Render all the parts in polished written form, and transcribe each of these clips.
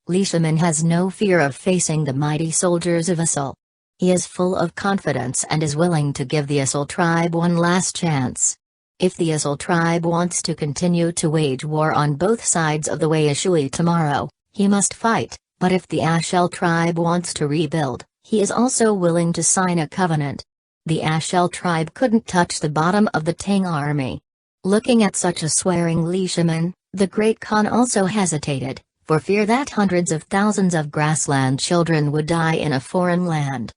Li Shimin has no fear of facing the mighty soldiers of Asil. He is full of confidence and is willing to give the Asil tribe one last chance. If the Asil tribe wants to continue to wage war on both sides of the Waishui tomorrow, he must fight, but if the Ashel tribe wants to rebuild, he is also willing to sign a covenant. The Ashel tribe couldn't touch the bottom of the Tang army. Looking at such a swearing Li Shimin, the Great Khan also hesitated, for fear that hundreds of thousands of grassland children would die in a foreign land.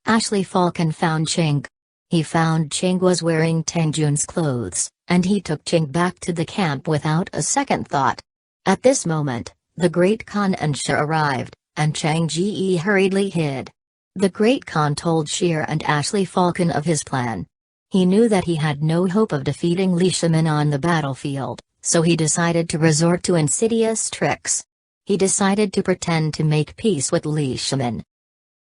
Ashley Falcon found Ching. He found Ching was wearing Tangjun's clothes, and he took Ching back to the camp without a second thought. At this moment, the Great Khan and Shi arrived, and Chang Ji hurriedly hid. The Great Khan told Shir and Ashley Falcon of his plan. He knew that he had no hope of defeating Li Shimin on the battlefield, so he decided to resort to insidious tricks. He decided to pretend to make peace with Li Shimin.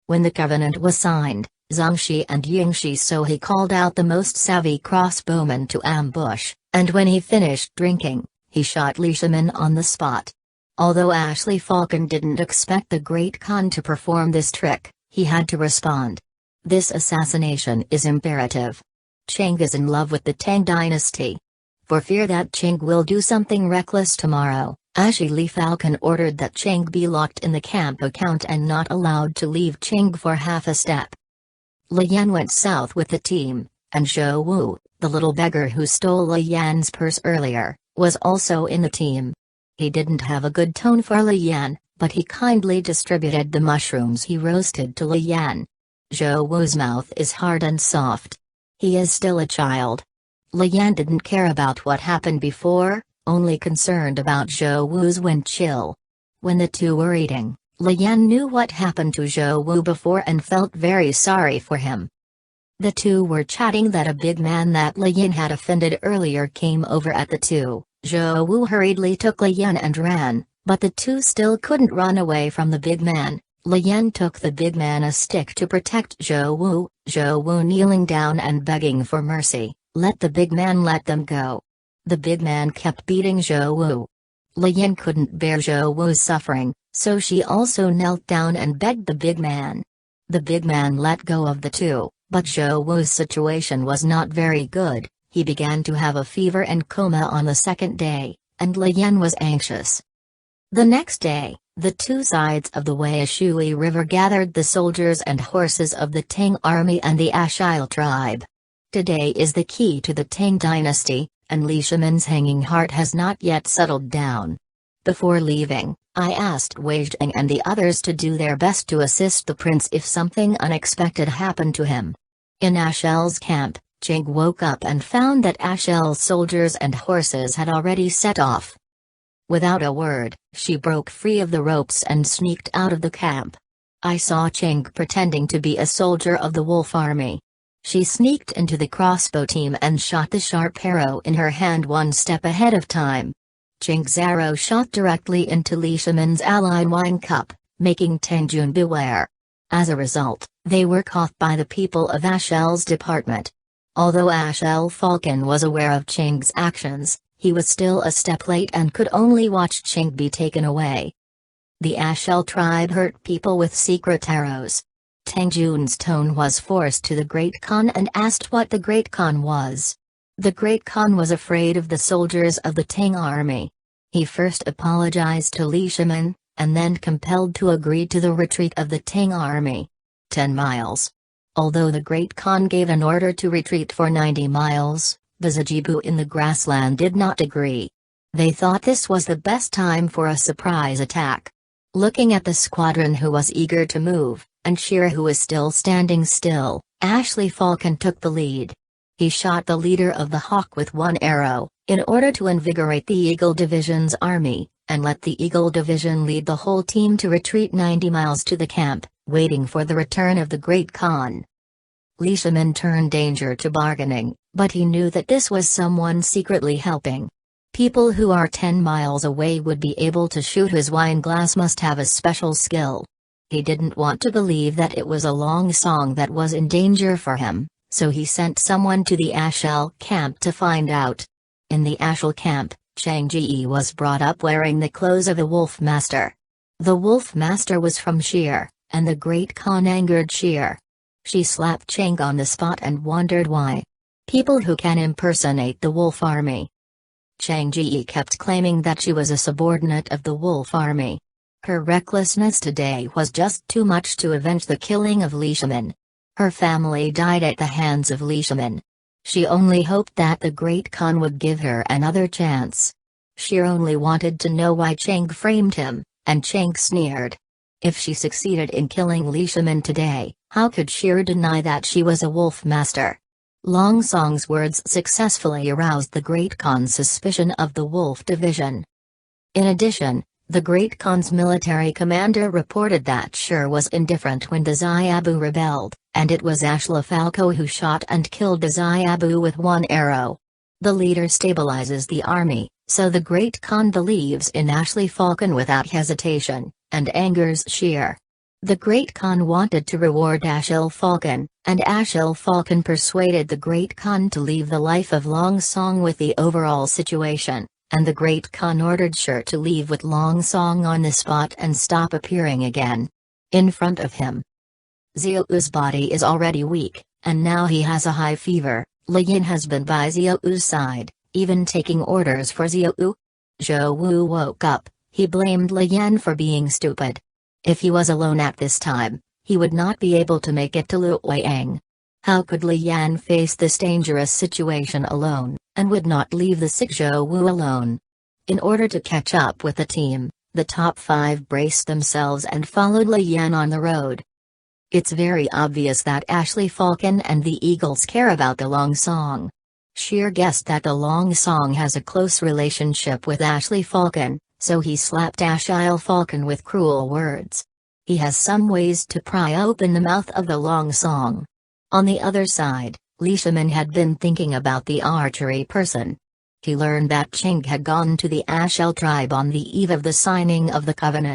When the covenant was signed, Zhang Shi and Ying Shi, so he called out the most savvy crossbowmen to ambush, and when he finished drinking, he shot Li Shimin on the spot. Although Ashley Falcon didn't expect the Great Khan to perform this trick, he had to respond. This assassination is imperative. Ching is in love with the Tang dynasty. For fear that Ching will do something reckless tomorrow, Ashley Falcon ordered that Ching be locked in the camp account and not allowed to leave Ching for half a step. Li Yan went south with the team, and Zhou Wu, the little beggar who stole Li Yan's purse earlier, was also in the team. He didn't have a good tone for Li Yan, but he kindly distributed the mushrooms he roasted to Li Yan. Zhou Wu's mouth is hard and soft. He is still a child. Li Yan didn't care about what happened before, only concerned about Zhou Wu's wind chill. When the two were eating, Li Yan knew what happened to Zhou Wu before and felt very sorry for him. The two were chatting that a big man that Li Yan had offended earlier came over at the two. Zhou Wu hurriedly took Li Yan and ran, but the two still couldn't run away from the big man. Li Yan took the big man a stick to protect Zhou Wu kneeling down and begging for mercy, let the big man let them go. The big man kept beating Zhou Wu. Li Yan couldn't bear Zhou Wu's suffering, so she also knelt down and begged the big man. The big man let go of the two, but Zhou Wu's situation was not very good. He began to have a fever and coma on the second day, and Li Yan was anxious. The next day, the two sides of the Waishui River gathered the soldiers and horses of the Tang army and the Ashile tribe. Today is the key to the Tang dynasty, and Li Shimin's hanging heart has not yet settled down. Before leaving, I asked Wei Jing and the others to do their best to assist the prince if something unexpected happened to him. In Ashel's camp, Ching woke up and found that Ashel's soldiers and horses had already set off. Without a word, she broke free of the ropes and sneaked out of the camp. I saw Ching pretending to be a soldier of the wolf army. She sneaked into the crossbow team and shot the sharp arrow in her hand one step ahead of time. Ching's arrow shot directly into Li Shimin's ally wine cup, making Tangjun beware. As a result, they were caught by the people of Ashel's department. Although Ashel Falcon was aware of Ching's actions, he was still a step late and could only watch Ching be taken away. The Ashel tribe hurt people with secret arrows. Tangjun's tone was forced to the Great Khan and asked what the Great Khan was. The Great Khan was afraid of the soldiers of the Tang army. He first apologized to Li Shimin, and then compelled to agree to the retreat of the Tang army. 10 miles. Although the Great Khan gave an order to retreat for 90 miles, the Zajibu in the grassland did not agree. They thought this was the best time for a surprise attack. Looking at the squadron who was eager to move, and Shira who was still standing still, Ashley Falcon took the lead. He shot the leader of the Hawk with one arrow, in order to invigorate the Eagle Division's army, and let the Eagle Division lead the whole team to retreat 90 miles to the camp, waiting for the return of the Great Khan. Li Shimin turned danger to bargaining, but he knew that this was someone secretly helping. People who are 10 miles away would be able to shoot his wine glass must have a special skill. He didn't want to believe that it was a long song that was in danger for him, so he sent someone to the Ashel camp to find out. In the Ashel camp, Chang Ji was brought up wearing the clothes of a wolf master. The Wolf Master was from Shere, and the Great Khan angered Shere. She slapped Chang on the spot and wondered why. People who can impersonate the Wolf Army. Chang Ji kept claiming that she was a subordinate of the Wolf Army. Her recklessness today was just too much to avenge the killing of Li Shimin. Her family died at the hands of Li Shimin. She only hoped that the Great Khan would give her another chance. She only wanted to know why Chang framed him, and Chang sneered. If she succeeded in killing Li Shimin today, how could Shere deny that she was a Wolf Master? Long Song's words successfully aroused the Great Khan's suspicion of the Wolf Division. In addition, the Great Khan's military commander reported that Shere was indifferent when the Xiabu rebelled, and it was Ashla Falco who shot and killed the Xiabu with one arrow. The leader stabilizes the army, so the Great Khan believes in Ashley Falcon without hesitation, and angers Shere. The Great Khan wanted to reward Ashil Falcon, and Ashil Falcon persuaded the Great Khan to leave the life of Long Song with the overall situation, and the Great Khan ordered Shere to leave with Long Song on the spot and stop appearing again. In front of him, Xiao's body is already weak, and now he has a high fever. Li Yin has been by Xiao's side, even taking orders for Xiao. Zhou Wu woke up. He blamed Li Yan for being stupid. If he was alone at this time, he would not be able to make it to Luoyang. How could Li Yan face this dangerous situation alone, and would not leave the sick Zhou Wu alone? In order to catch up with the team, the top 5 braced themselves and followed Li Yan on the road. It's very obvious that Ashley Falcon and the Eagles care about the Long Song. Shere guessed that the Long Song has a close relationship with Ashley Falcon, so he slapped Ashile Falcon with cruel words. He has some ways to pry open the mouth of the Long Song. On the other side, Li Shimin had been thinking about the archery person. He learned that Ching had gone to the Ashel tribe on the eve of the signing of the covenant.